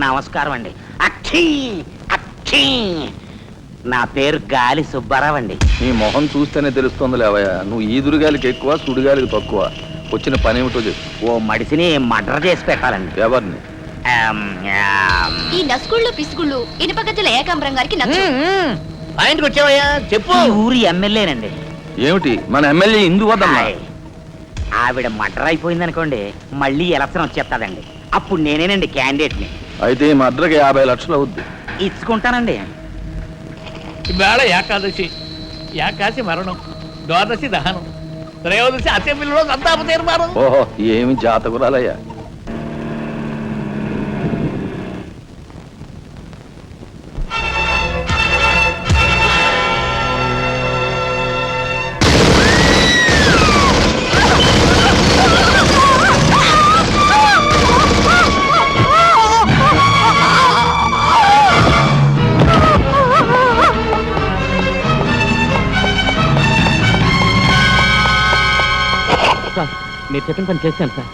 నమస్కారం అండి. అక్షీ అక్షీ నా పేరు గాలి సుబ్బారావు అండి. నీ మొహం చూస్తేనే తెలుస్తుంది లేవయ్యా, నువ్వు ఈదురుగాలికి ఎక్కువ సుడిగాలికి తక్కువ. వచ్చిన పని ఏమిటో చెప్పు. ఓ మడిసిని మర్డర్ చేసి పెట్టాలండి. ఎవరిని? ఈ నస్కుళ్ళు పిసుకుళ్ళు ఇనుపగజ్జల ఏకాంబరం గారికి నచ్చు. ఆయనకి వచ్చావయ్యా చెప్పు. ఈ ఊరి ఎమ్మెల్యేనండి. ఏమిటి మన ఎమ్మెల్యే ఇందు వద్దమ్మా? హాయ్. ఆవిడ మర్డర్ అయిపోయింది అనుకోండి, మళ్ళీ ఎలక్షన్ వచ్చేస్తాదండి. అప్పుడు నేనేనండి క్యాండిడేట్ని. అయితే ఈ మద్రకి 50 లక్షలు అవుద్ది. ఇచ్చుకుంటానండి. ఇవాళ ఏకాదశి, ఏకాశి మరణం, ద్వాదశి దహనం, త్రయోదశి అసెంబ్లీలో సంతాప తీర్మానం. ఓహో, ఏమి జాతకురాలయ్యా. మీరు చెప్పిన పని చేశాను సార్.